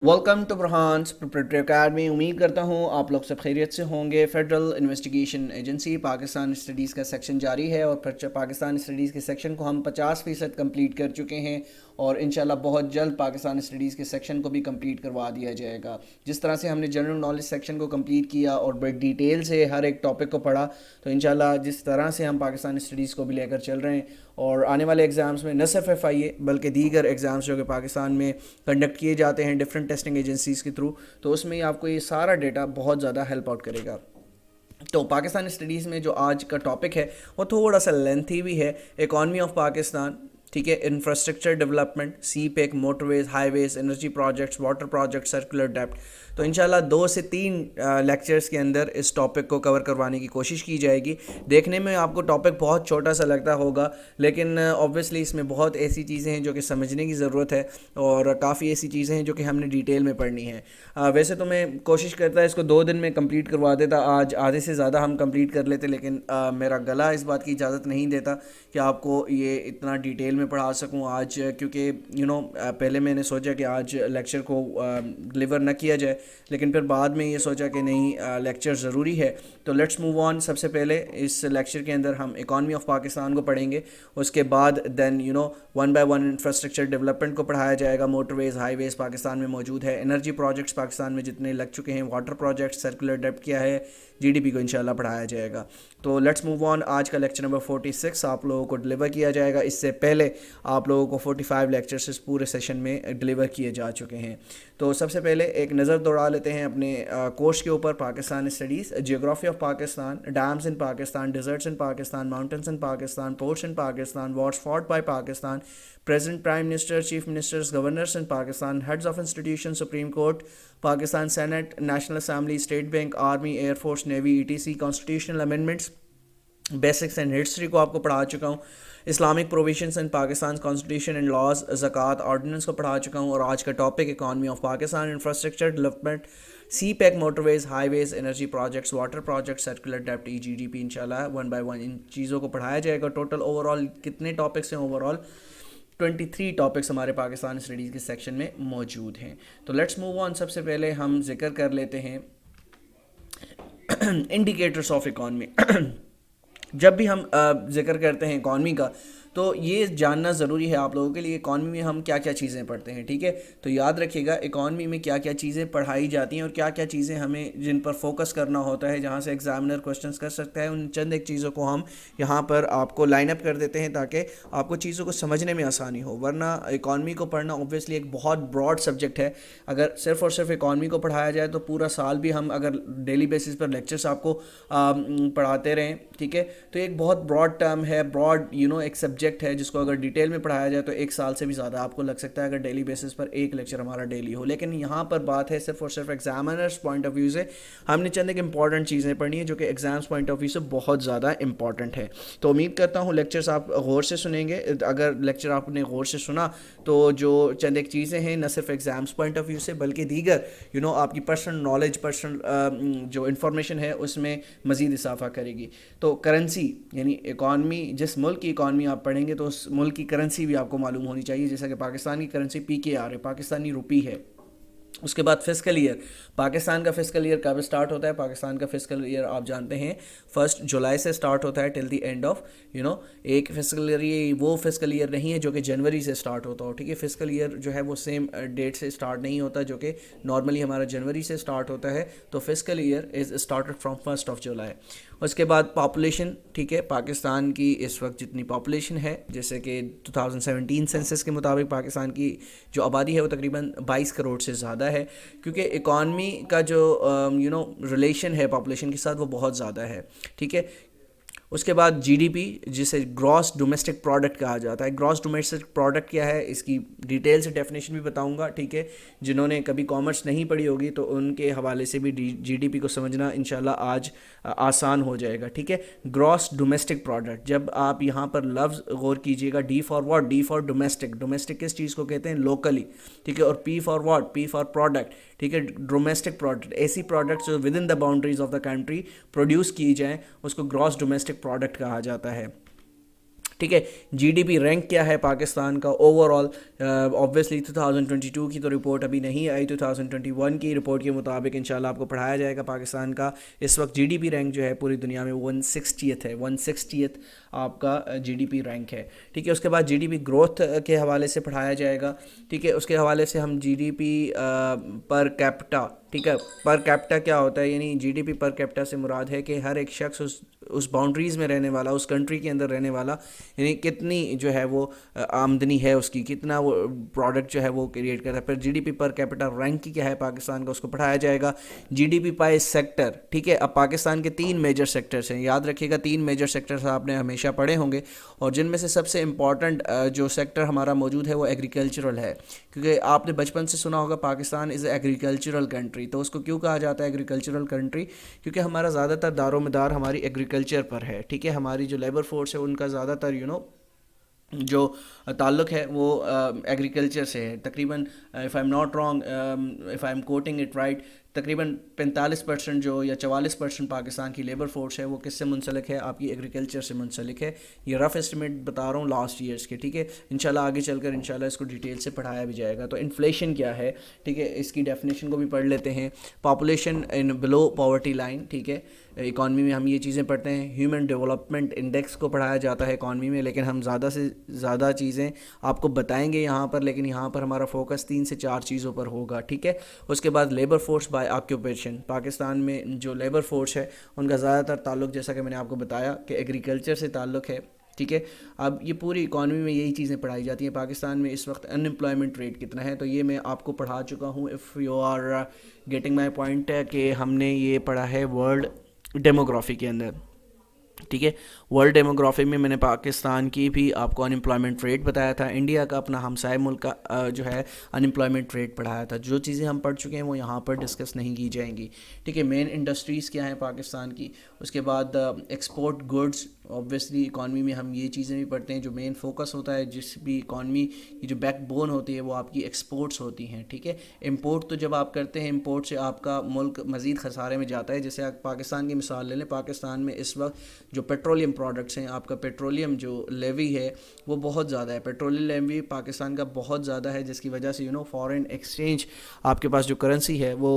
Welcome to Burhan's proprietary academy. उम्मीद करता हूँ आप लोग सब खैरियत से होंगे। Federal investigation agency Pakistan studies का सेक्शन जारी है और पाकिस्तान स्टडीज़ के सेक्शन को हम 50% कंप्लीट कर चुके हैं और इंशाल्लाह बहुत जल्द पाकिस्तान स्टडीज़ के सेक्शन को भी कंप्लीट करवा दिया जाएगा। जिस तरह से हमने जनरल नॉलेज सेक्शन को कंप्लीट किया और बड़ी डिटेल से हर एक टॉपिक को पढ़ा, तो इंशाल्लाह जिस तरह से हम पाकिस्तान स्टडीज़ को भी लेकर चल रहे हैं और आने वाले एग्ज़ाम्स में न सिर्फ FIA बल्कि दीगर एग्ज़ाम्स जो कि पाकिस्तान में कंडक्ट किए जाते हैं डिफरेंट टेस्टिंग एजेंसीज़ के थ्रू, तो उसमें आपको ये सारा डेटा बहुत ज़्यादा हेल्प आउट करेगा। तो पाकिस्तान स्टडीज़ में जो आज का टॉपिक है वो थोड़ा सा लेंथी भी है। इकॉनमी ऑफ पाकिस्तान, ठीक है, infrastructure development, CPEC, motorways, highways, energy projects, water project, circular डेप्ट। तो इंशाल्लाह 2 से 3 लेक्चर्स के अंदर इस टॉपिक को कवर करवाने की कोशिश की जाएगी। देखने में आपको टॉपिक बहुत छोटा सा लगता होगा, लेकिन ऑब्वियसली इसमें बहुत ऐसी चीज़ें हैं जो कि समझने की ज़रूरत है और काफ़ी ऐसी चीज़ें हैं जो कि हमने डिटेल में पढ़नी है। वैसे तो मैं कोशिश करता है इसको 2 दिन में कंप्लीट करवा देता, आज आधे से ज़्यादा हम कंप्लीट कर लेते, लेकिन मेरा गला इस बात की इजाज़त नहीं देता कि आपको ये इतना डिटेल में पढ़ा सकूं आज, क्योंकि पहले मैंने सोचा कि आज लेक्चर को डिलीवर न किया जाए, लेकिन फिर बाद में ये सोचा कि नहीं, लेक्चर ज़रूरी है। तो लेट्स मूव ऑन। सबसे पहले इस लेक्चर के अंदर हम इकॉनमी ऑफ पाकिस्तान को पढ़ेंगे, उसके बाद then one by one infrastructure development को पढ़ाया जाएगा। मोटरवेज, हाईवेज पाकिस्तान में मौजूद है, एनर्जी प्रोजेक्ट्स पाकिस्तान में जितने लग चुके हैं, वाटर प्रोजेक्ट, सर्कुलर डेप्ट क्या है, GDP को इंशाल्लाह पढ़ाया जाएगा। तो लेट्स मूव ऑन। आज का लेक्चर नंबर 46 आप लोगों को डिलीवर किया जाएगा। इससे पहले आप लोगों को 45 लेक्चर्स इस पूरे सेशन में डिलीवर किए जा चुके हैं। तो सबसे पहले एक नज़र दौड़ा लेते हैं अपने कोर्स के ऊपर। Pakistan studies, geography of Pakistan, dams in Pakistan, deserts in Pakistan, mountains in Pakistan, ports in Pakistan, wars fought by Pakistan, president, prime minister, chief ministers, governors in Pakistan, heads of institution, supreme court, Pakistan senate, national assembly, state bank, army, air force, navy, ETC, constitutional amendments, basics and history को आपको पढ़ा चुका हूँ। Islamic provisions and Pakistan constitution and laws, ज़कात ordinance को पढ़ा चुका हूँ। और आज का topic economy of Pakistan, infrastructure development, CPEC, motorways, highways, energy projects, water project, circular डेप्ट, GDP इंशाल्लाह वन बाय वन इन चीज़ों को पढ़ाया जाएगा। टोटल ओवरऑल कितने टॉपिक्स हैं? ओवरऑल 23 टॉपिक्स हमारे पाकिस्तान स्टडीज़ के सेक्शन में मौजूद हैं। तो लेट्स मूव ऑन। सबसे पहले हम जिक्र कर लेते हैं इंडिकेटर्स ऑफ इकॉनमी। जब भी हम जिक्र करते हैं इकॉनमी का, तो ये जानना ज़रूरी है आप लोगों के लिए इकॉनमी में हम क्या क्या चीज़ें पढ़ते हैं, ठीक है। तो याद रखिएगा इकॉनमी में क्या क्या चीज़ें पढ़ाई जाती हैं और क्या क्या चीज़ें हमें जिन पर फोकस करना होता है, जहाँ से एग्जामिनर क्वेश्चंस कर सकता है। उन चंद एक चीज़ों को हम यहाँ पर आपको लाइन अप कर देते हैं ताकि आपको चीज़ों को समझने में आसानी हो। वरना इकॉनमी को पढ़ना ऑब्वियसली एक बहुत ब्रॉड सब्जेक्ट है। अगर सिर्फ और सिर्फ इकॉनमी को पढ़ाया जाए तो पूरा साल भी हम अगर डेली बेसिस पर लेक्चर्स आपको पढ़ाते रहें, ठीक है, तो एक बहुत ब्रॉड टर्म है, ब्रॉड एक सब्जेक्ट है जिसको अगर डिटेल में पढ़ाया जाए तो एक साल से भी ज़्यादा आपको लग सकता है अगर डेली बेसिस पर एक लेक्चर हमारा डेली हो। लेकिन यहाँ पर बात है सिर्फ और सिर्फ एग्जामिनर्स पॉइंट ऑफ व्यू से हमने चंद एक इंपॉर्टेंट चीज़ें पढ़नी है जो कि एग्जाम्स पॉइंट ऑफ व्यू से बहुत ज़्यादा इंपॉर्टेंट है। तो उम्मीद करता हूँ लेक्चर्स आप गौर से सुनेंगे। अगर लेक्चर आपने गौर से सुना तो जो चंद एक चीज़ें हैं न सिर्फ एग्जाम्स पॉइंट ऑफ व्यू से बल्कि दीगर आपकी पर्सनल नॉलेज, पर्सनल जो इन्फॉर्मेशन है उसमें मज़ीद इजाफा करेगी। तो करेंसी यानी इकॉनमी, जिस मुल्क की इकॉनमी आप पढ़ेंगे तो उस मुल्क की करेंसी भी आपको मालूम होनी चाहिए। जैसा कि पाकिस्तान की करेंसी PKR है, पाकिस्तानी रुपी है। उसके बाद फिस्कल ईयर, पाकिस्तान का फिस्कल ईयर कब स्टार्ट होता है? पाकिस्तान का फिस्कल ईयर आप जानते हैं 1 जुलाई से स्टार्ट होता है टिल द एंड ऑफ एक फिस्कल ईयर। वो फिस्कल ईयर नहीं है जो कि जनवरी से स्टार्ट होता हो, ठीक है। फिस्कल ईयर जो है वो सेम डेट से स्टार्ट नहीं होता जो कि नॉर्मली हमारा जनवरी से स्टार्ट होता है। तो fiscal year is started from 1 जुलाई। उसके बाद पॉपुलेशन, ठीक है, पाकिस्तान की इस वक्त जितनी पॉपुलेशन है, जैसे कि 2017 सेंसस के मुताबिक पाकिस्तान की जो आबादी है वो तकरीबन 22 करोड़ से ज़्यादा है, क्योंकि इकॉनमी का जो रिलेशन है पॉपुलेशन के साथ वो बहुत ज़्यादा है, ठीक है। उसके बाद GDP, जिसे ग्रॉस डोमेस्टिक प्रोडक्ट कहा जाता है। ग्रॉस डोमेस्टिक प्रोडक्ट क्या है इसकी डिटेल से डेफिनेशन भी बताऊंगा, ठीक है। जिन्होंने कभी कॉमर्स नहीं पढ़ी होगी तो उनके हवाले से भी GDP को समझना इंशाल्लाह आज आसान हो जाएगा, ठीक है। ग्रॉस डोमेस्टिक प्रोडक्ट, जब आप यहाँ पर लफ्ज़ गौर कीजिएगा, D for what? D for domestic. Domestic किस चीज़ को कहते हैं? लोकली, ठीक है। और P for what? P for product, ठीक है। डोमेस्टिक प्रोडक्ट, ऐसी प्रोडक्ट्स जो with in the boundaries of the country produce की जाएँ उसको ग्रॉस डोमेस्टिक प्रोडक्ट कहा जाता है। ठीक है। जीडीपी रैंक क्या है पाकिस्तान का ओवरऑल, ऑब्वियसली 2022 की तो रिपोर्ट अभी नहीं आई, 2021 की रिपोर्ट के मुताबिक इंशाल्लाह आपको पढ़ाया जाएगा। पाकिस्तान का इस वक्त जीडीपी रैंक जो है पूरी दुनिया में 160th है, 160th आपका जीडीपी रैंक है, ठीक है। उसके बाद जीडीपी ग्रोथ के हवाले से पढ़ाया जाएगा, ठीक है। उसके हवाले से हम जीडीपी पर कैपिटा, ठीक है, पर कैपिटा क्या होता है, यानी जीडीपी पर कैपिटा से मुराद है कि हर एक शख्स उस बाउंड्रीज़ में रहने वाला, उस कंट्री के अंदर रहने वाला, यानी कितनी जो है वो आमदनी है उसकी, कितना वो प्रोडक्ट जो है वो क्रिएट करता है। फिर जीडीपी पर कैपिटा रैंक क्या है पाकिस्तान का, उसको पढ़ाया जाएगा। जीडीपी बाय सेक्टर, ठीक है। अब पाकिस्तान के 3 मेजर सेक्टर्स हैं, याद रखिएगा 3 मेजर सेक्टर्स आपने हमेशा पढ़े होंगे, और जिनमें से सबसे इम्पॉर्टेंट जो सेक्टर हमारा मौजूद है वो एग्रीकल्चरल है, क्योंकि आपने बचपन से सुना होगा पाकिस्तान इज़ एग्रीकल्चरल कंट्री। तो उसको क्यों कहा जाता है एग्रीकल्चरल कंट्री, क्योंकि हमारा ज़्यादातर दारोमदार हमारी एग्रीकल्चर पर है, ठीक है। हमारी जो लेबर फोर्स है उनका ज़्यादातर जो ताल्लुक़ है वो एग्रीकल्चर से है। तकरीबन if I am not wrong, if I am quoting it right, तकरीबन 45% जो या 44% पाकिस्तान की लेबर फोर्स है वो किससे मुंसलिक है, आपकी एग्रीकल्चर से मुंसलिक है। ये रफ़ एस्टिमेट बता रहा हूँ लास्ट ईयर्स के, ठीक है। इंशाल्लाह आगे चलकर इंशाल्लाह इसको डिटेल से पढ़ाया भी जाएगा। तो इन्फ्लेशन क्या है, ठीक है, इसकी डेफिनेशन को भी पढ़ लेते हैं। Population in below poverty line, ठीक है, इकॉनमी में हम ये चीज़ें पढ़ते हैं। ह्यूमन डेवलपमेंट इंडेक्स को पढ़ाया जाता है इकॉनमी में, लेकिन हम ज़्यादा से ज़्यादा चीज़ें आपको बताएंगे यहाँ पर, लेकिन यहाँ पर हमारा फोकस 3 से 4 चीज़ों पर होगा, ठीक है। उसके बाद labour force by occupation, Pakistan में जो लेबर फोर्स है उनका ज़्यादातर ताल्लुक़, जैसा कि मैंने आपको बताया, कि एग्रीकल्चर से ताल्लुक़ है, ठीक है। अब ये पूरी इकॉनमी में यही चीज़ें पढ़ाई जाती हैं। पाकिस्तान में इस वक्त अनएम्प्लॉयमेंट रेट कितना है, तो ये मैं आपको पढ़ा चुका हूँ। If you are getting my point है कि हमने ये पढ़ा है वर्ल्ड डेमोग्राफी के अंदर, ठीक है। वर्ल्ड डेमोग्राफी में मैंने पाकिस्तान की भी आपको अनएम्प्लॉयमेंट रेट बताया था, इंडिया का अपना हमसाय मुल्क का जो है अनएम्प्लॉयमेंट रेट पढ़ाया था। जो चीज़ें हम पढ़ चुके हैं वो यहाँ पर डिस्कस नहीं की जाएंगी, ठीक है। मेन इंडस्ट्रीज़ क्या हैं पाकिस्तान की, उसके बाद एक्सपोर्ट गुड्स, ऑब्वियसली इकॉनमी में हम ये चीज़ें भी पढ़ते हैं। जो मेन फोकस होता है जिस भी इकॉनमी की जो बैक बोन होती है वो आपकी एक्सपोर्ट्स होती हैं, ठीक है। इम्पोर्ट तो जब आप करते हैं, इम्पोर्ट से आपका मुल्क मज़ीद खसारे में जाता है। जैसे आप पाकिस्तान की मिसाल ले लें, पाकिस्तान में इस वक्त जो पेट्रोलियम प्रोडक्ट्स हैं, आपका पेट्रोलियम जो लेवी है वो बहुत ज़्यादा है, पेट्रोलियम लेवी पाकिस्तान का बहुत ज़्यादा है, जिसकी वजह से फॉरेन एक्सचेंज, आपके पास जो करेंसी है वो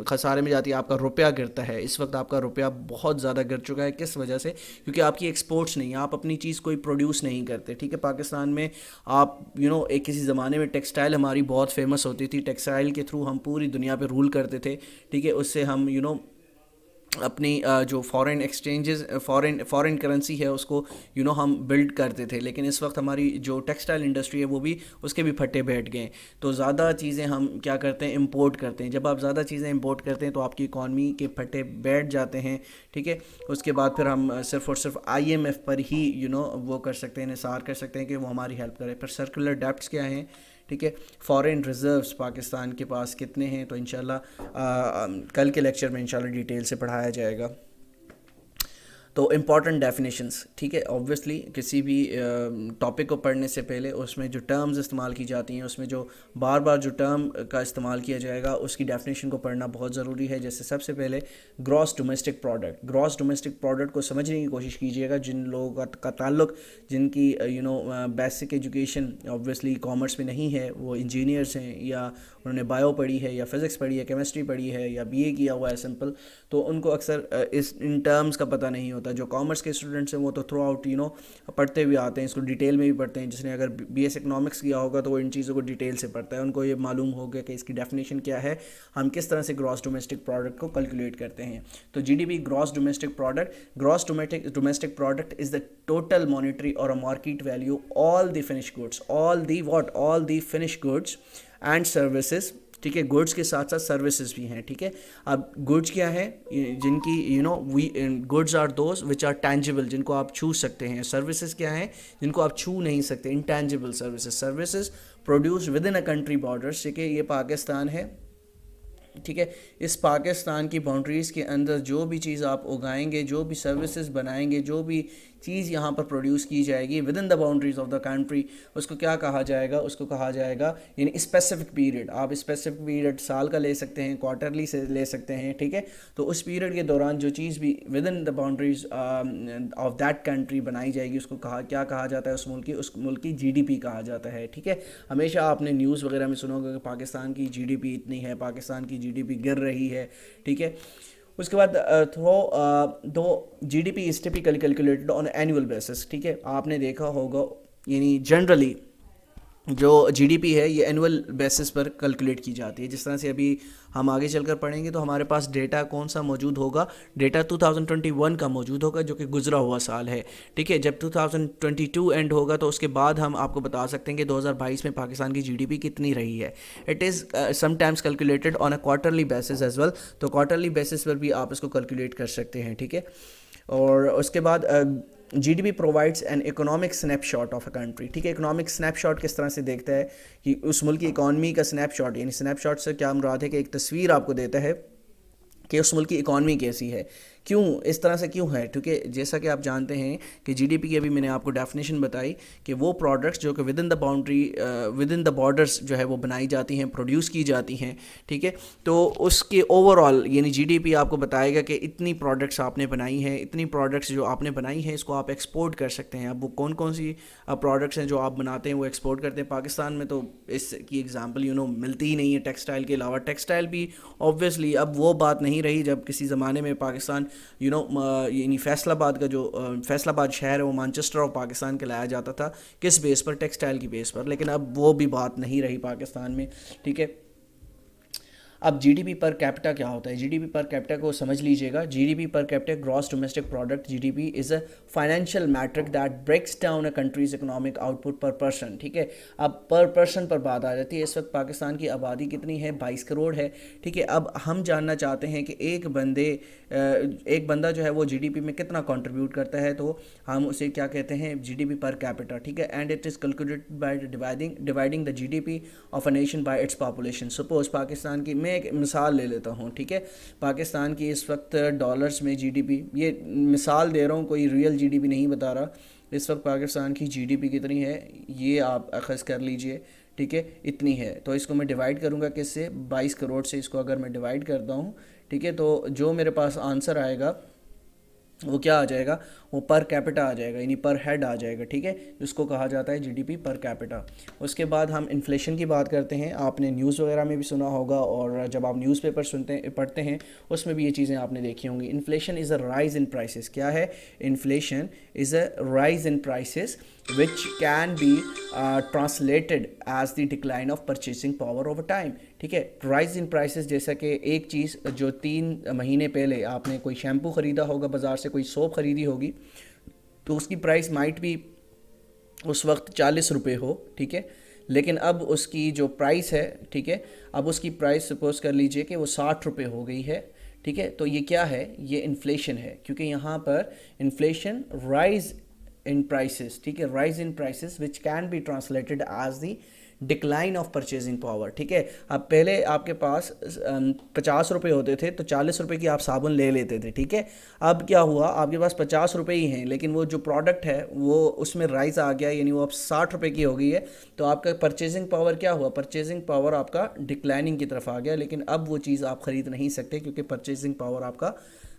खसारे में जाती है, आपका रुपया गिरता है। इस वक्त आपका रुपया बहुत ज़्यादा गिर चुका है, किस वजह से, क्योंकि आपकी एक्सपोर्ट्स नहीं, आप अपनी चीज़ कोई प्रोड्यूस नहीं करते, ठीक है। पाकिस्तान में आप एक किसी ज़माने में टेक्सटाइल हमारी बहुत फेमस होती थी, टेक्सटाइल के थ्रू हम पूरी दुनिया पे रूल करते थे, ठीक है। उससे हम अपनी जो फॉरेन एक्सचेंजेस, फॉरेन करेंसी है उसको हम बिल्ड करते थे। लेकिन इस वक्त हमारी जो टेक्सटाइल इंडस्ट्री है वो भी, उसके भी फटे बैठ गए। तो ज़्यादा चीज़ें हम क्या करते हैं, इंपोर्ट करते हैं। जब आप ज़्यादा चीज़ें इंपोर्ट करते हैं तो आपकी इकॉनमी के फटे बैठ जाते हैं, ठीक है। उसके बाद फिर हम सिर्फ और सिर्फ IMF पर ही वो कर सकते हैं, निसार कर सकते हैं कि वो हमारी हेल्प करे। फिर सर्कुलर डेब्ट्स क्या हैं, ठीक है। फॉरेन रिज़र्व्स पाकिस्तान के पास कितने हैं, तो इंशाल्लाह कल के लेक्चर में इंशाल्लाह डिटेल से पढ़ाया जाएगा। तो इम्पॉर्टेंट डेफिनेशंस, ठीक है। ऑब्वियसली किसी भी टॉपिक को पढ़ने से पहले उसमें जो टर्म्स इस्तेमाल की जाती हैं, उसमें जो बार बार जो टर्म का इस्तेमाल किया जाएगा उसकी डेफिनेशन को पढ़ना बहुत ज़रूरी है। जैसे सबसे पहले gross domestic product, gross domestic product को समझने की कोशिश कीजिएगा। जिन लोगों का ताल्लुक, जिनकी बेसिक एजुकेशन ऑब्वियसली कॉमर्स में नहीं है, वो इंजीनियर्स हैं या उन्होंने बायो पढ़ी है या फिज़िक्स पढ़ी है, केमिस्ट्री पढ़ी है या BA किया हुआ है सिंपल, तो उनको अक्सर इन टर्म्स का पता नहीं होता। जो कॉमर्स के स्टूडेंट्स हैं वो तो थ्रू आउट पढ़ते हुए आते हैं, इसको डिटेल में भी पढ़ते हैं। जिसने अगर BS इकोनॉमिक्स किया होगा तो वो इन चीज़ों को डिटेल से पढ़ता है, उनको ये मालूम हो गया कि इसकी डेफिनेशन क्या है, हम किस तरह से ग्रॉस डोमेस्टिक प्रोडक्ट को कैलकुलेट करते हैं। तो GDP gross domestic product is the total monetary or a market value all the finish goods, all the finish goods and services, ठीक है। गुड्स के साथ साथ सर्विसेज भी हैं, ठीक है। अब गुड्स क्या है, जिनकी goods are those which are tangible, जिनको आप छू सकते हैं। सर्विसेज क्या है, जिनको आप छू नहीं सकते, intangible services produce with in a country borders, ठीक है। ये पाकिस्तान है, ٹھیک ہے. اس پاکستان کی باؤنڈریز کے اندر جو بھی چیز آپ اگائیں گے, جو بھی سروسز بنائیں گے, جو بھی چیز یہاں پر پروڈیوس کی جائے گی within the boundaries of the country, اس کو کیا کہا جائے گا, اس کو کہا جائے گا یعنی اسپیسیفک پیریڈ. آپ اسپیسیفک پیریڈ سال کا لے سکتے ہیں, کوارٹرلی سے لے سکتے ہیں, ٹھیک ہے. تو اس پیریڈ کے دوران جو چیز بھی with in the boundaries of that country بنائی جائے گی, اس کو کیا کہا جاتا ہے, اس ملک کی جی ڈی پی کہا جاتا ہے, ٹھیک ہے. ہمیشہ آپ نے نیوز وغیرہ میں سنا ہوگا کہ پاکستان کی جی ڈی پی اتنی ہے, پاکستان کی جی ڈی پی گر رہی ہے, ٹھیک ہے. اس کے بعد دو G D P is typically calculated on annual basis, ٹھیک ہے. آپ نے دیکھا ہوگا یعنی جنرلی جو جی ڈی پی ہے یہ اینول بیسس پر کیلکولیٹ کی جاتی ہے. جس طرح سے ابھی ہم آگے چل کر پڑھیں گے تو ہمارے پاس ڈیٹا کون سا موجود ہوگا, ڈیٹا 2021 کا موجود ہوگا جو کہ گزرا ہوا سال ہے, ٹھیک ہے. جب 2022 اینڈ ہوگا تو اس کے بعد ہم آپ کو بتا سکتے ہیں کہ 2022 میں پاکستان کی جی ڈی پی کتنی رہی ہے. It is sometimes calculated on a quarterly basis as well, تو کوارٹرلی بیسس پر بھی آپ اس کو کیلکولیٹ کر سکتے ہیں, ٹھیک ہے. اور اس کے بعد G D P provides an economic snapshot of a country, ٹھیک ہے. اکنامک اسنیپ شاٹ کس طرح سے دیکھتا ہے کہ اس ملک کی اکانومی کا اسنیپ شاٹ, یعنی اسنیپ شاٹ سے کیا مراد ہے کہ ایک تصویر آپ کو دیتا ہے کہ اس ملک کی اکانومی کیسی ہے. کیوں اس طرح سے کیوں ہے, کیونکہ جیسا کہ آپ جانتے ہیں کہ جی ڈی پی کی ابھی میں نے آپ کو ڈیفینیشن بتائی کہ وہ پروڈکٹس جو کہ with in the boundary with in the borders جو ہے وہ بنائی جاتی ہیں, پروڈیوس کی جاتی ہیں, ٹھیک ہے. تو اس کے اوور آل یعنی جی ڈی پی آپ کو بتائے گا کہ اتنی پروڈکٹس آپ نے بنائی ہیں, اتنی پروڈکٹس جو آپ نے بنائی ہیں اس کو آپ ایکسپورٹ کر سکتے ہیں. اب وہ کون سی پروڈکٹس ہیں جو آپ بناتے ہیں وہ ایکسپورٹ کرتے ہیں. پاکستان میں تو اس کی ایگزامپل ملتی ہی نہیں ہے ٹیکسٹائل کے علاوہ. ٹیکسٹائل بھی اوبویسلی اب وہ بات نہیں رہی جب کسی زمانے میں پاکستان یعنی فیصل آباد کا جو فیصل آباد شہر ہے وہ مانچسٹر آف پاکستان کہلایا جاتا تھا, کس بیس پر, ٹیکسٹائل کی بیس پر. لیکن اب وہ بھی بات نہیں رہی پاکستان میں, ٹھیک ہے. اب جی ڈی پی پر کیپٹا کیا ہوتا ہے, جی ڈی پی پر کیپٹا کو سمجھ لیجیے گا. G D P per capita gross domestic product, G D P is a financial metric that breaks down a countries economic output per person, ٹھیک ہے. اب پر پرسن پر بات آ جاتی ہے. اس وقت پاکستان کی آبادی کتنی ہے, 22 کروڑ ہے, ٹھیک ہے. اب ہم جاننا چاہتے ہیں کہ ایک بندہ جو ہے وہ جی ڈی پی میں کتنا کنٹریبیوٹ کرتا ہے, تو ہم اسے کیا کہتے ہیں, جی ڈی پی پر کیپٹا, ٹھیک ہے. And it is calculated by dividing the G D P of a nation by its population. Suppose Pakistan کی میں ایک مثال لے لیتا ہوں, ٹھیک ہے. پاکستان کی اس وقت ڈالرز میں جی ڈی پی, یہ مثال دے رہا ہوں, کوئی ریئل جی ڈی پی نہیں بتا رہا. اس وقت پاکستان کی جی ڈی پی کتنی ہے یہ آپ اخذ کر لیجئے, ٹھیک ہے, اتنی ہے. تو اس کو میں ڈیوائڈ کروں گا کس سے, 22 کروڑ سے. اس کو اگر میں ڈیوائڈ کرتا ہوں, ٹھیک ہے, تو جو میرے پاس آنسر آئے گا وہ کیا آ جائے گا, وہ پر کیپٹا آ جائے گا, یعنی پر ہیڈ آ جائے گا, ٹھیک ہے. جس کو کہا جاتا ہے جی ڈی پی پر کیپٹا. اس کے بعد ہم انفلیشن کی بات کرتے ہیں. آپ نے نیوز وغیرہ میں بھی سنا ہوگا, اور جب آپ نیوز پیپر پڑھتے ہیں اس میں بھی یہ چیزیں آپ نے دیکھی ہوں گی. Inflation is a rise in prices. کیا ہے, inflation is a rise in prices which can be translated as the decline of purchasing power over time, ٹھیک ہے. رائز ان پرائسز, جیسا کہ ایک چیز جو 3 مہینے پہلے آپ نے کوئی شیمپو خریدا ہوگا بازار سے, کوئی سوپ خریدی ہوگی, تو اس کی پرائس مائٹ بھی اس وقت 40 روپے ہو, ٹھیک ہے. لیکن اب اس کی جو پرائس ہے, ٹھیک ہے, اب اس کی پرائس سپوز کر لیجئے کہ وہ 60 روپے ہو گئی ہے, ٹھیک ہے. تو یہ کیا ہے, یہ انفلیشن ہے, کیونکہ یہاں پر انفلیشن رائز in prices, ٹھیک ہے, rise in prices which can be translated as the decline of purchasing power, ٹھیک ہے. اب پہلے آپ کے پاس 50 روپے ہوتے تھے تو 40 روپے کی آپ صابن لے لیتے تھے, ٹھیک ہے. اب کیا ہوا, آپ کے پاس 50 روپے ہی ہیں, لیکن وہ جو پروڈکٹ ہے وہ اس میں رائز آ گیا, یعنی وہ اب 60 روپے کی ہو گئی ہے. تو آپ کا پرچیزنگ پاور کیا ہوا, پرچیزنگ پاور آپ کا ڈکلائننگ کی طرف آ گیا. لیکن اب وہ چیز آپ خرید نہیں سکتے کیونکہ پرچیزنگ پاور آپ کا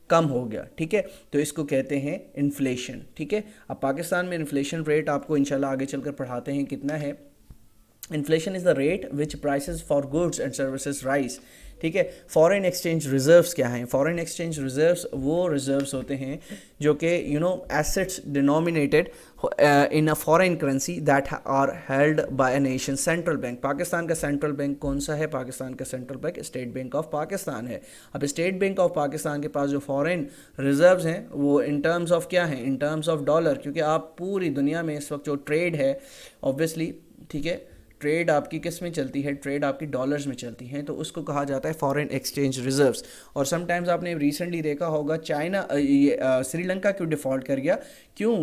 کم ہو گیا, ٹھیک ہے. تو اس کو کہتے ہیں انفلیشن, ٹھیک ہے. اب پاکستان میں انفلیشن ریٹ آپ کو انشاءاللہ آگے چل کر پڑھاتے ہیں کتنا ہے. Inflation is the rate which prices for goods and services rise, ٹھیک ہے. فارن ایکسچینج ریزروز کیا ہیں, فارن ایکسچینج ریزروز وہ ریزروز ہوتے ہیں جو کہ assets denominated in a foreign currency that are held by a nation central bank. Pakistan کا سینٹرل بینک کون سا ہے, پاکستان کا central bank State Bank of Pakistan ہے. اب اسٹیٹ بینک آف پاکستان کے پاس جو فارن ریزروز ہیں وہ ان ٹرمز آف کیا ہیں, ان ٹرمز آف ڈالر, کیونکہ آپ پوری دنیا میں اس وقت جو ٹریڈ ہے اوبویسلی, ٹھیک ہے, ٹریڈ آپ کی کس میں چلتی ہے, ٹریڈ آپ کی ڈالرز میں چلتی ہیں, تو اس کو کہا جاتا ہے فارن ایکسچینج ریزروز. اور سم ٹائمز آپ نے ریسنٹلی دیکھا ہوگا چائنا سری لنکا کیوں ڈیفالٹ کر گیا, کیوں,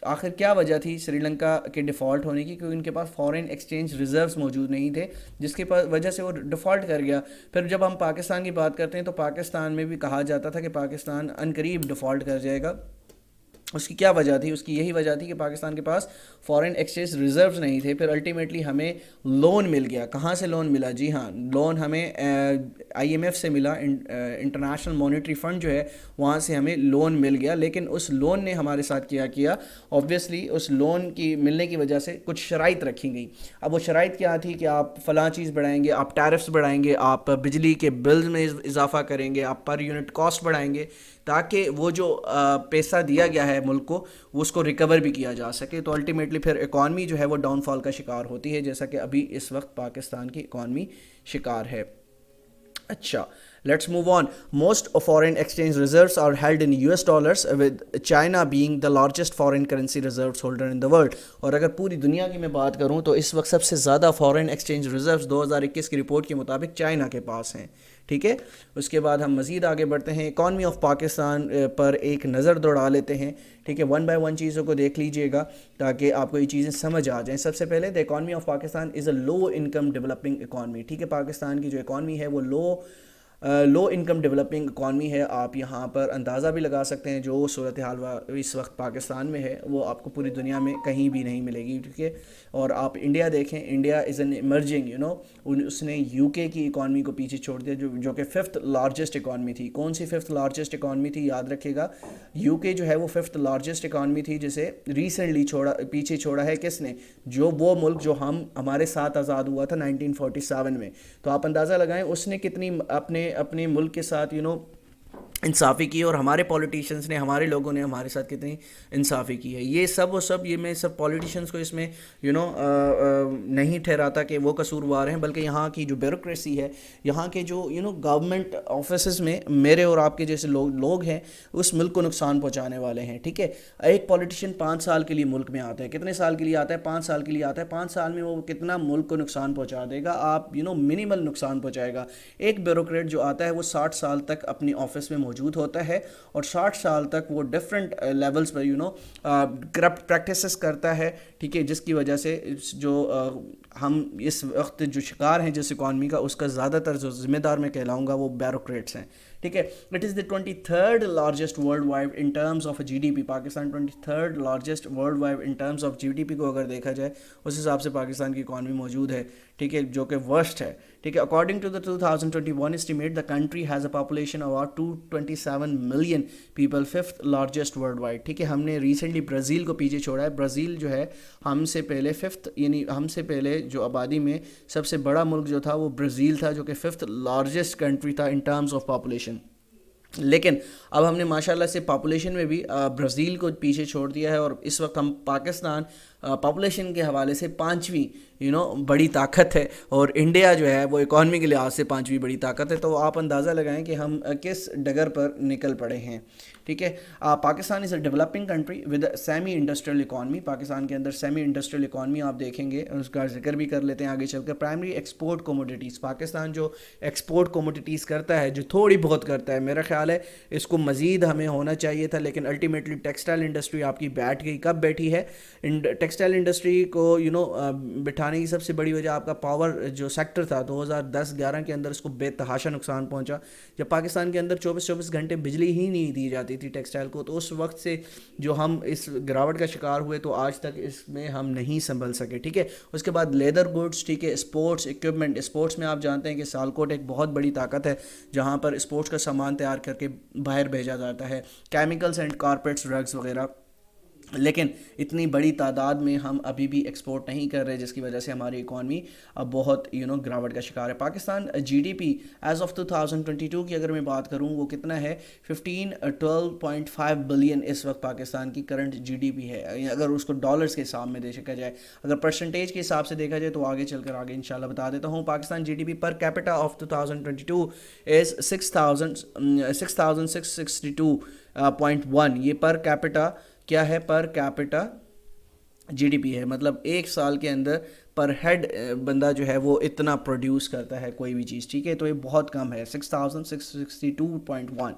آخر کیا وجہ تھی سری لنکا کے ڈیفالٹ ہونے کی؟ کیونکہ ان کے پاس فارن ایکسچینج ریزروز موجود نہیں تھے، جس کی وجہ سے وہ ڈیفالٹ کر گیا۔ پھر جب ہم پاکستان کی بات کرتے ہیں تو پاکستان میں بھی کہا جاتا تھا کہ پاکستان عنقریب ڈیفالٹ کر جائے گا۔ اس کی کیا وجہ تھی؟ اس کی یہی وجہ تھی کہ پاکستان کے پاس فارن ایکسچینج ریزروز نہیں تھے۔ پھر الٹیمیٹلی ہمیں لون مل گیا۔ کہاں سے لون ملا؟ جی ہاں، لون ہمیں آئی ایم ایف سے ملا، انٹرنیشنل مانیٹری فنڈ جو ہے وہاں سے ہمیں لون مل گیا۔ لیکن اس لون نے ہمارے ساتھ کیا اوبویسلی اس لون کی ملنے کی وجہ سے کچھ شرائط رکھی گئی۔ اب وہ شرائط کیا تھی کہ آپ فلاں چیز بڑھائیں گے، آپ ٹیرفس بڑھائیں گے، آپ بجلی کے بلز میں اضافہ کریں گے، آپ پر یونٹ کاسٹ بڑھائیں گے، تاکہ وہ جو پیسہ دیا گیا ہے ملک کو وہ اس کو ریکور بھی کیا جا سکے۔ تو الٹیمیٹلی پھر اکانومی جو ہے وہ ڈاؤن فال کا شکار ہوتی ہے، جیسا کہ ابھی اس وقت پاکستان کی اکانومی شکار ہے۔ اچھا، let's move on. Most foreign exchange reserves are held in US dollars with China being the largest foreign currency reserves holder in the world. اور اگر پوری دنیا کی میں بات کروں تو اس وقت سب سے زیادہ فارن ایکسچینج ریزروز 2021 کی رپورٹ کے مطابق چائنا کے پاس ہیں، ٹھیک ہے۔ اس کے بعد ہم مزید آگے بڑھتے ہیں، اکانومی آف پاکستان پر ایک نظر دوڑا لیتے ہیں، ٹھیک ہے۔ ون بائی ون چیزوں کو دیکھ لیجئے گا تاکہ آپ کو یہ چیزیں سمجھ آ جائیں۔ سب سے پہلے the economy of Pakistan is a low income developing economy, ٹھیک ہے۔ پاکستان کی جو اکانومی ہے وہ لو انکم ڈیولپنگ اکانومی ہے۔ آپ یہاں پر اندازہ بھی لگا سکتے ہیں جو صورتحال اس وقت پاکستان میں ہے وہ آپ کو پوری دنیا میں کہیں بھی نہیں ملے گی، ٹھیک ہے۔ اور آپ انڈیا دیکھیں، انڈیا از این ایمرجنگ، اس نے UK کی اکانومی کو پیچھے چھوڑ دیا، جو کہ 5th لارجسٹ اکانومی تھی۔ کون سی 5th لارجسٹ اکانومی تھی؟ یاد رکھے گا، UK جو ہے وہ 5th لارجسٹ اکانومی تھی، جسے ریسنٹلی پیچھے چھوڑا ہے کس نے؟ جو وہ ملک جو ہمارے ساتھ آزاد ہوا تھا 1947 میں۔ تو آپ اندازہ لگائیں اس نے کتنی اپنے ملک کے ساتھ انصافی کی، اور ہمارے پولیٹیشنز نے، ہمارے لوگوں نے ہمارے ساتھ کتنی انصافی کی ہے۔ یہ سب یہ میں سب پولیٹیشنز کو اس میں نہیں ٹھہراتا کہ وہ قصوروار ہیں، بلکہ یہاں کی جو بیوروکریسی ہے، یہاں کے جو گورنمنٹ آفیسز میں میرے اور آپ کے جیسے لوگ ہیں اس ملک کو نقصان پہنچانے والے ہیں، ٹھیک ہے۔ ایک پولیٹیشین 5 سال کے لیے ملک میں آتا ہے، کتنے سال کے لیے آتا ہے؟ 5 سال کے لیے آتا ہے۔ 5 سال میں وہ کتنا ملک کو نقصان پہنچا دے گا؟ آپ منیمل نقصان پہنچائے گا۔ ایک بیوروکریٹ جو آتا ہے وہ 60 سال تک اپنی آفس میں موجود ہوتا ہے، اور 60 سال تک وہ ڈفرینٹ لیولز پر کرپٹ پریکٹسز کرتا ہے، ٹھیک ہے، جس کی وجہ سے جو ہم اس وقت جو شکار ہیں جس اکانومی کا، اس کا زیادہ تر جو ذمہ دار میں کہلاؤں گا وہ بیوروکریٹس ہیں، ٹھیک ہے۔ It is the 23rd largest worldwide in terms of GDP۔ Pakistan 23rd largest worldwide in terms of GDP کو اگر دیکھا جائے اس حساب سے پاکستان کی اکانومی موجود ہے، ٹھیک ہے، جو کہ ورسٹ ہے، ٹھیک ہے۔ According to the 2021 estimate the country has a population of about 227 million people، 5th largest worldwide, ٹھیک ہے۔ ہم نے ریسنٹلی برازیل کو پیچھے چھوڑا ہے۔ برازیل جو ہے ہم سے پہلے 5th، یعنی ہم سے پہلے جو آبادی میں سب سے بڑا ملک جو تھا وہ برازیل تھا، جو کہ 5th لارجسٹ کنٹری تھا ان ٹرمز آف پاپولیشن۔ لیکن اب ہم نے ماشاءاللہ سے پاپولیشن میں بھی برازیل کو پیچھے چھوڑ دیا ہے، اور اس وقت ہم پاکستان پاپولیشن کے حوالے سے 5ویں بڑی طاقت ہے، اور انڈیا جو ہے وہ اکانومی کے لحاظ سے 5ویں بڑی طاقت ہے۔ تو آپ اندازہ لگائیں کہ ہم کس ڈگر پر نکل پڑے ہیں، ٹھیک ہے۔ Pakistan is a developing country with semi industrial economy. Pakistan کے اندر سیمی انڈسٹریل اکانومی آپ دیکھیں گے، اس کا ذکر بھی کر لیتے ہیں آگے چل کر۔ پرائمری ایکسپورٹ کوموڈیٹیز، پاکستان جو ایکسپورٹ کوموڈیٹیز کرتا ہے، جو تھوڑی بہت کرتا ہے، میرا خیال ہے اس کو مزید ہمیں ہونا چاہیے تھا، لیکن الٹیمیٹلی ٹیکسٹائل انڈسٹری آپ کی بیٹھ گئی۔ کب بیٹھی ہے؟ ٹیکسٹائل انڈسٹری کو بٹھانے کی سب سے بڑی وجہ آپ کا پاور جو سیکٹر تھا 2010-11 کے اندر اس کو بے تحاشا نقصان پہنچا، جب پاکستان کے اندر 24 گھنٹے بجلی ہی نہیں دی جاتی تھی ٹیکسٹائل کو۔ تو اس وقت سے جو ہم اس گراوٹ کا شکار ہوئے تو آج تک اس میں ہم نہیں سنبھل سکے، ٹھیک ہے۔ اس کے بعد لیدر گوڈس، ٹھیک ہے، اسپورٹس اکوپمنٹ۔ اسپورٹس میں آپ جانتے ہیں کہ سیالکوٹ ایک بہت بڑی طاقت ہے جہاں پر اسپورٹس کا سامان تیار کر کے باہر بھیجا جاتا ہے، کیمیکلز اینڈ کارپیٹس، ڈرگز وغیرہ۔ لیکن اتنی بڑی تعداد میں ہم ابھی بھی ایکسپورٹ نہیں کر رہے، جس کی وجہ سے ہماری اکانومی اب بہت گراوٹ کا شکار ہے۔ پاکستان GDP ایز آف 2022 کی اگر میں بات کروں وہ کتنا ہے؟ 12.5 بلین اس وقت پاکستان کی کرنٹ GDP ہے، اگر اس کو ڈالرز کے حساب میں دیکھا جائے۔ اگر پرسنٹیج کے حساب سے دیکھا جائے تو آگے چل کر آگے انشاءاللہ بتا دیتا ہوں۔ Pakistan GDP per capita of 2022 از 6662.1۔ یہ پر کیپٹا کیا ہے؟ پر کیپٹا GDP ہے، مطلب ایک سال کے اندر پر ہیڈ بندہ جو ہے وہ اتنا پروڈیوس کرتا ہے کوئی بھی چیز، ٹھیک ہے۔ تو یہ بہت کم ہے، 6662.1۔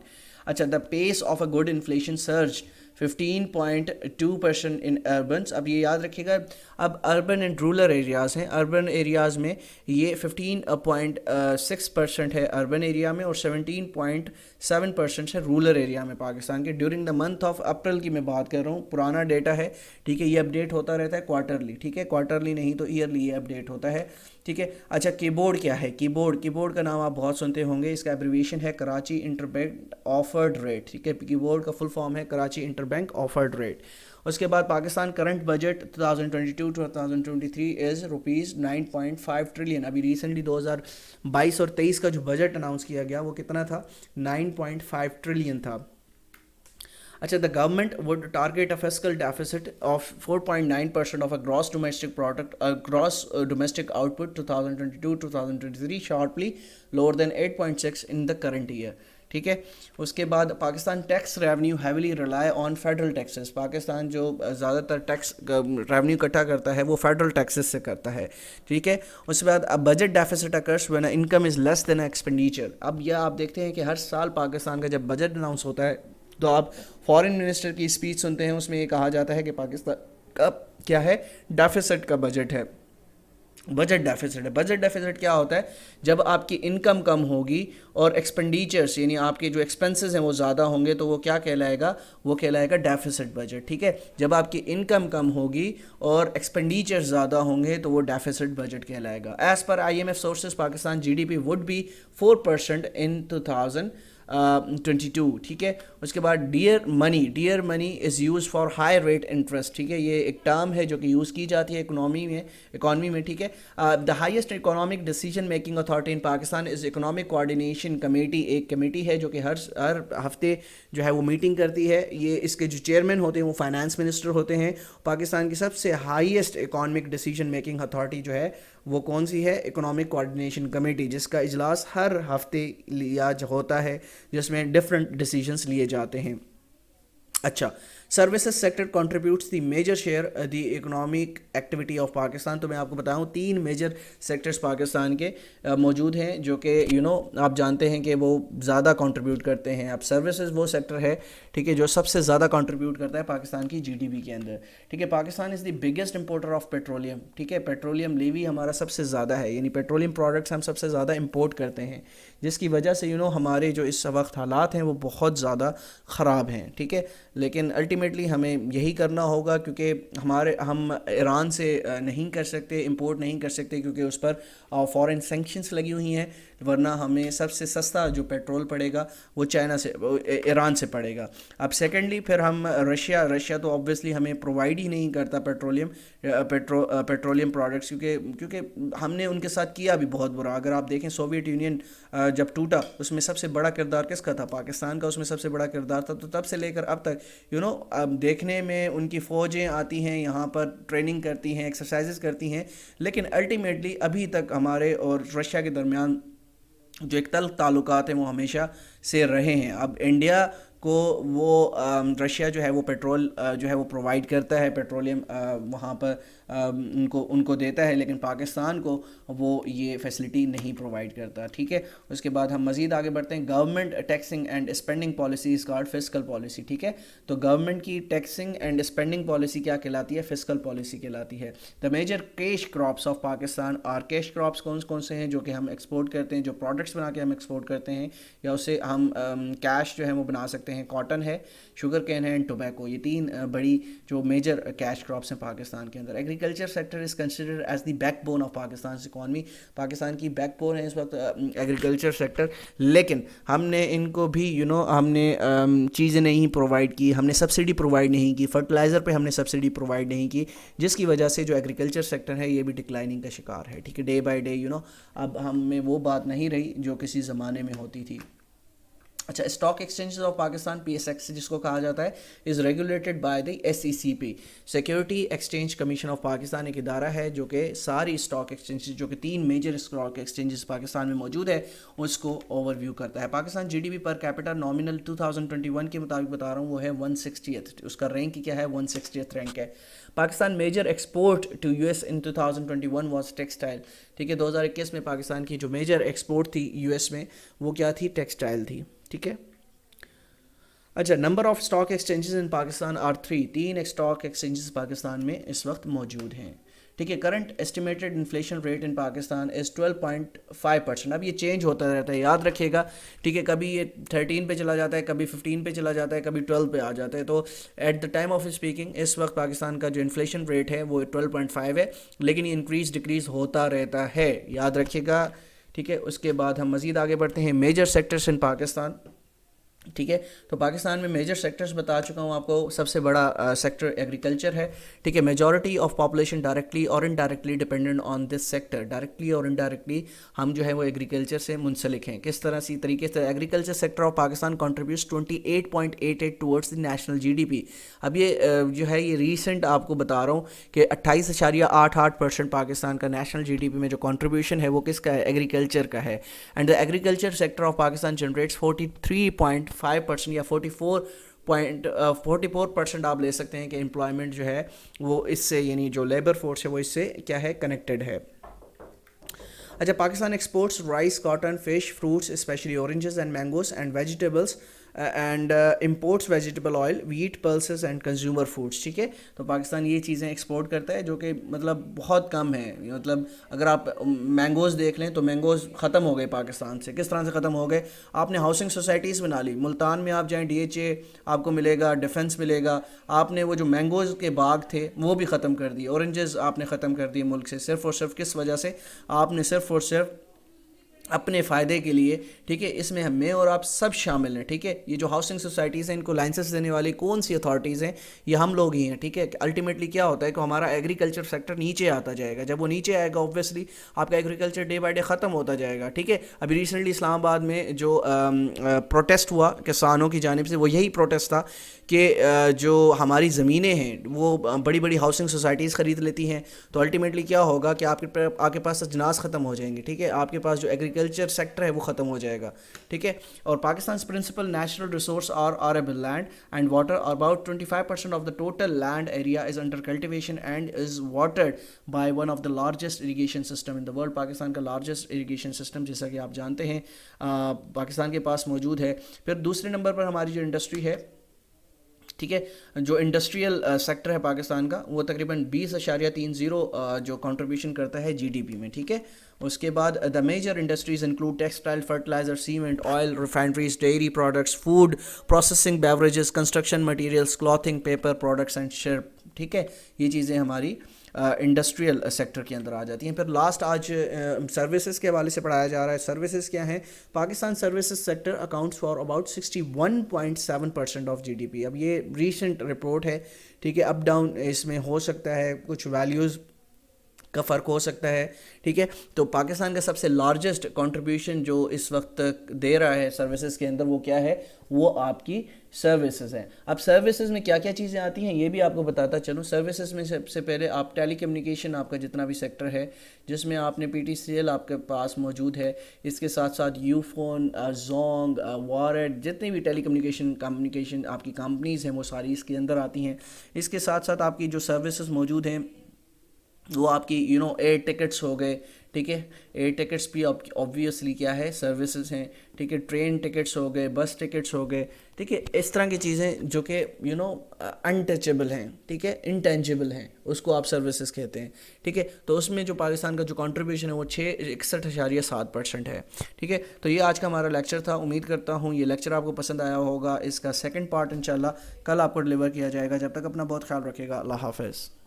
اچھا، دا پیس آف اے گڈ انفلیشن سرج 15.2% ان اربنس. اب یہ یاد رکھیے گا, اب اربن اینڈ رورل ایریاز ہیں. اربن ایریاز میں یہ 15.6% ہے اربن ایریا میں, اور 17.7% ہے رورل ایریا میں پاکستان کے. During the month of April کی میں بات کر رہا ہوں, پرانا ڈیٹا ہے, ٹھیک ہے, یہ اپڈیٹ ہوتا رہتا ہے کوارٹرلی, ٹھیک ہے, کوارٹرلی نہیں تو ایئرلی یہ اپڈیٹ ہوتا ہے, ٹھیک ہے. اچھا, کی بورڈ کیا ہے؟ کی بورڈ کا نام آپ بہت سنتے ہوں گے, اس کا ایبریویشن ہے Karachi interbank offered rate, ٹھیک ہے. کی بورڈ کا فل فارم ہے Karachi interbank offered rate. اس کے بعد Pakistan current budget 2022-2023 is rupees 9.5 trillion. ابھی ریسنٹلی 2022 اور 23 کا جو بجٹ اناؤنس کیا گیا وہ کتنا تھا؟ 9.5 ٹریلین تھا. اچھا, the government would target a fiscal deficit of 4.9% of a gross domestic product, gross domestic output 2022-2023, sharply lower than 8.6 in the current year. ٹھیک ہے. اس کے بعد Pakistan tax revenue heavily rely on federal taxes. Pakistan جو زیادہ تر ٹیکس ریونیو اکٹھا کرتا ہے وہ فیڈرل ٹیکسز سے کرتا ہے, ٹھیک ہے. اس کے بعد اب budget deficit occurs when income is less than expenditure. اب یہ آپ دیکھتے ہیں کہ ہر سال پاکستان کا جب بجٹ اناؤنس ہوتا ہے تو آپ فارن منسٹر کی اسپیچ سنتے ہیں, اس میں یہ کہا جاتا ہے کہ پاکستان کا کیا ہے, ڈیفیسٹ کا بجٹ ہے, بجٹ ڈیفیسٹ ہے. بجٹ ڈیفیسٹ کیا ہوتا ہے؟ جب آپ کی انکم کم ہوگی اور ایکسپینڈیچرس یعنی آپ کے جو ایکسپنسز ہیں وہ زیادہ ہوں گے تو وہ کیا کہلائے گا؟ وہ کہلائے گا ڈیفیسٹ بجٹ, ٹھیک ہے. جب آپ کی انکم کم ہوگی اور ایکسپینڈیچر زیادہ ہوں گے تو وہ ڈیفیسٹ بجٹ کہلائے گا. As per IMF sources Pakistan GDP would be 4% in 2022, ٹھیک ہے. اس کے بعد dear money is use for high rate interest, ٹھیک ہے. یہ ایک ٹرم ہے جو کہ یوز کی جاتی ہے اکانومی میں, ٹھیک ہے. The highest economic decision making authority in Pakistan is economic coordination committee. ایک کمیٹی ہے جو کہ ہر ہفتے جو ہے وہ میٹنگ کرتی ہے. یہ اس کے جو چیئرمین ہوتے ہیں وہ فائنانس منسٹر ہوتے ہیں. پاکستان کی سب سے highest economic decision making authority جو ہے وہ کون سی ہے؟ اکنامک کوآرڈینیشن کمیٹی, جس کا اجلاس ہر ہفتے لیا ہوتا ہے, جس میں ڈفرینٹ ڈیسیجنس لیے جاتے ہیں. اچھا, services sector contributes the major share the economic activity of Pakistan. تو میں آپ کو بتاؤں 3 میجر سیکٹرز پاکستان کے موجود ہیں جو کہ آپ جانتے ہیں کہ وہ زیادہ کنٹریبیوٹ کرتے ہیں. اب سروسز وہ سیکٹر ہے, ٹھیک ہے, جو سب سے زیادہ کنٹریبیوٹ کرتا ہے پاکستان کی GDP کے اندر, ٹھیک ہے. Pakistan is the biggest importer of petroleum, ٹھیک ہے. پیٹرولیم لیوی ہمارا سب سے زیادہ ہے, یعنی پیٹرولیم پروڈکٹس ہم سب سے زیادہ امپورٹ کرتے ہیں, جس کی وجہ سے ہمارے جو اس وقت حالات ہیں وہ بہت زیادہ خراب ہیں, ٹھیک ہے. لیکن الٹیمیٹلی ہمیں یہی کرنا ہوگا کیونکہ ہم ایران سے نہیں کر سکتے, امپورٹ نہیں کر سکتے کیونکہ اس پر فورن سینکشنز لگی ہوئی ہیں, ورنہ ہمیں سب سے سستا جو پیٹرول پڑے گا وہ ایران سے پڑے گا. اب سیکنڈلی پھر ہم رشیا تو آبویسلی ہمیں پرووائڈ ہی نہیں کرتا پیٹرولیم پروڈکٹس, کیونکہ ہم نے ان کے ساتھ کیا بھی بہت برا. اگر آپ دیکھیں سوویت یونین جب ٹوٹا اس میں سب سے بڑا کردار کس کا تھا؟ پاکستان کا اس میں سب سے بڑا کردار تھا. تو تب سے لے کر اب تک اب دیکھنے میں ان کی فوجیں آتی ہیں یہاں پر, ٹریننگ کرتی ہیں, ایکسرسائزز کرتی ہیں, لیکن الٹیمیٹلی ابھی تک ہمارے اور رشیا کے درمیان جو ایک تلخ تعلقات ہیں وہ ہمیشہ سے رہے ہیں. اب انڈیا کو وہ رشیا جو ہے وہ پیٹرول جو ہے وہ پرووائڈ کرتا ہے, پیٹرولیم وہاں پر ان کو دیتا ہے, لیکن پاکستان کو وہ یہ فیسلٹی نہیں پرووائڈ کرتا, ٹھیک ہے. اس کے بعد ہم مزید آگے بڑھتے ہیں. Government taxing and spending policy is called fiscal policy, ٹھیک ہے. تو گورنمنٹ کی ٹیکسنگ اینڈ اسپینڈنگ پالیسی کیا کہلاتی ہے؟ فسکل پالیسی کہلاتی ہے. The major cash crops of Pakistan are, cash crops کون سے ہیں جو کہ ہم ایکسپورٹ کرتے ہیں, جو پروڈکٹس بنا کے ہم ایکسپورٹ کرتے ہیں یا اسے ہم کیش جو ہے وہ بنا سکتے ہیں؟ کاٹن ہے, شوگر کین ہے, اینڈ ٹوبیکو. یہ 3 بڑی جو میجر کیش کراپس ہیں پاکستان کے اندر. Agriculture sector is considered as the backbone of Pakistan economy. Pakistan کی بیک بون ہے اس وقت ایگریکلچر سیکٹر, لیکن ہم نے ان کو بھی ہم نے چیزیں نہیں پرووائڈ کی, ہم نے سبسڈی پرووائڈ نہیں کی, فرٹیلائزر پہ ہم نے سبسڈی پرووائڈ نہیں کی, جس کی وجہ سے جو ایگریکلچر سیکٹر ہے یہ بھی ڈکلائننگ کا شکار ہے, ٹھیک ہے. ڈے بائی ڈے اب ہم میں وہ بات نہیں رہی جو کسی زمانے میں ہوتی تھی. اچھا, stock exchanges of Pakistan PSX جس کو کہا جاتا ہے is regulated by the SECP. Security exchange commission of Pakistan ایک ادارہ ہے جو کہ ساری اسٹاک ایکسچینجز جو کہ 3 میجر اسٹاک ایکسچینجز پاکستان میں موجود ہے اس کو اوور ویو کرتا ہے. Pakistan GDP per capita nominal 2021 کے مطابق بتا رہا ہوں وہ ہے 160th, اس کا رینک کیا ہے؟ 160th رینک ہے. Pakistan major export to US in 2021 was textile, ٹھیک ہے. 2021 میں پاکستان کی جو میجر ایکسپورٹ تھی US میں وہ کیا تھی؟ ٹیکسٹائل تھی, ٹھیک ہے. अच्छा, number of stock exchanges in Pakistan are 3, 3 stock exchanges Pakistan में इस वक्त मौजूद हैं। ठीक है, current estimated inflation rate in Pakistan is 12.5%। अब ये चेंज होता रहता है, याद रखिएगा। ठीक है, कभी ये 13 पे चला जाता है, कभी 15 पे चला जाता है, कभी 12 पे आ जाता है। तो at the time of speaking इस वक्त पाकिस्तान का जो इन्फ्लेशन रेट है वो 12.5 है, लेकिन ये इंक्रीज डिक्रीज होता रहता है, याद रखिएगा। ठीक है, उसके बाद हम मज़ीद आगे बढ़ते हैं। Major sectors in Pakistan. ठीक है, तो पाकिस्तान में मेजर सेक्टर्स बता चुका हूँ आपको। सबसे बड़ा सेक्टर एग्रीकल्चर है। ठीक है, मेजॉरिटी ऑफ पॉपुलेशन डायरेक्टली और indirectly dependent on this sector. Directly और इनडायरेक्टली हम जो है वो एग्रीकल्चर से मुंसलिक हैं। किस तरह सी तरीके से agriculture sector of Pakistan contributes 28.88 towards the national GDP. अब ये जो है ये रीसेंट आपको बता रहा हूँ कि 28.88% पाकिस्तान का नेशनल जीडीपी में जो कंट्रीब्यूशन है वो किसका है, एग्रीकल्चर का है। And the agriculture sector of Pakistan generates 43.5% या 44% आप ले सकते हैं कि एम्प्लॉयमेंट जो है वो इससे, यानी जो लेबर फोर्स है वो इससे क्या है, कनेक्टेड है। अच्छा, Pakistan exports rice, cotton, fish, fruits specially oranges and mangoes and vegetables and imports vegetable oil, wheat, pulses and consumer foods. ठीक है, तो पाकिस्तान ये चीज़ें एक्सपोर्ट करता है जो कि मतलब बहुत कम है। मतलब अगर आप मैंगोज़ देख लें तो मैंगोज़ ख़त्म हो गए पाकिस्तान से। किस तरह से ख़त्म हो गए, आपने हाउसिंग सोसाइटीज़ बना ली। मुल्तान में आप जाएँ, DHA आपको मिलेगा, डिफेंस मिलेगा। आपने वो जो मैंगोज़ के बाग थे वो भी ख़त्म कर दिए। ऑरेंजेस आपने ख़त्म कर दिए मुल्क से, सिर्फ़ और सिर्फ किस वजह से, आपने सिर्फ़ और सिर्फ अपने फ़ायदे के लिए। ठीक है, इसमें मैं और आप सब शामिल हैं। ठीक है, ये जो हाउसिंग सोसाइटीज़ हैं इनको लाइसेंस देने वाली कौन सी अथॉरिटीज़ हैं, ये हम लोग ही हैं। ठीक है, अल्टीमेटली क्या होता है कि हमारा एग्रीकल्चर सेक्टर नीचे आता जाएगा। जब वो नीचे आएगा ऑब्वियसली आपका एग्रीकल्चर डे बाय डे ख़त्म होता जाएगा। ठीक है, अभी रिसेंटली इस्लामाबाद में जो प्रोटेस्ट हुआ किसानों की जानिब से, वो यही प्रोटेस्ट था कि जो हमारी ज़मीनें हैं वो बड़ी बड़ी हाउसिंग सोसाइटीज़ ख़रीद लेती हैं। तो अल्टीमेटली क्या होगा कि आपके पास अजनास ख़त्म हो जाएंगे। ठीक है, आपके पास जो एग्रीकल्चर सेक्टर है वो ख़त्म हो जाएगा। ठीक है, और Pakistan principal natural resource are arable land and water. About 25% of the total land area is under cultivation and is watered by one of the largest irrigation system in the world. Pakistan का largest irrigation system जैसा कि आप जानते हैं पाकिस्तान के पास मौजूद है। फिर दूसरे नंबर पर हमारी जो इंडस्ट्री है, ठीक है, जो इंडस्ट्रियल सेक्टर है पाकिस्तान का, वो तकरीबन 20.30 जो कंट्रीब्यूशन करता है जीडीपी में। ठीक है, उसके बाद the major industries include textile, fertiliser, cement, oil, refineries, dairy products, food processing, beverages, construction materials, clothing, paper products and ship. ठीक है, ये चीज़ें हमारी इंडस्ट्रियल सेक्टर के अंदर आ जाती हैं। फिर लास्ट आज सर्विसेज के हवाले से पढ़ाया जा रहा है। सर्विसेज क्या हैं, Pakistan services sector accounts for about 61.7% of GDP. अब ये रीसेंट रिपोर्ट है। ठीक है, अप डाउन इसमें हो सकता है, कुछ वैल्यूज़ का फ़र्क हो सकता है। ठीक है, तो पाकिस्तान का सबसे लार्जेस्ट कंट्रीब्यूशन जो इस वक्त दे रहा है सर्विसेज के अंदर वो क्या है, वो आपकी सर्विसेज हैं। अब सर्विसेज में क्या क्या चीज़ें आती हैं ये भी आपको बताता चलूँ। सर्विसेज में सबसे पहले आप टेली कम्युनिकेशन, आपका जितना भी सेक्टर है जिसमें आपने PTCL आपके पास मौजूद है, इसके साथ साथ यूफोन, जोंग, वॉरेट, जितनी भी टेली कम्युनिकेशन आपकी कंपनीज़ हैं वो सारी इसके अंदर आती हैं। इसके साथ साथ आपकी जो सर्विसेज मौजूद हैं वो आपकी एयर टिकट्स हो गए। ठीक है, एयर टिकट्स भी ऑब्वियसली क्या है, सर्विसेज हैं। ठीक है, ट्रेन टिकट्स हो गए, बस टिकट्स हो गए। ठीक है, इस तरह की चीज़ें जो कि अनटचेबल हैं, ठीक है, इंटेंजिबल हैं, उसको आप सर्विसेज कहते हैं। ठीक है, तो उसमें जो पाकिस्तान का जो कंट्रीब्यूशन है वो 61.7% है। ठीक है, तो ये आज का हमारा लेक्चर था। उम्मीद करता हूँ ये लेक्चर आपको पसंद आया होगा। इसका सेकंड पार्ट इंशाल्लाह कल आपको डिलीवर किया जाएगा। जब तक अपना बहुत ख्याल रखिएगा। अल्लाह हाफ़िज़।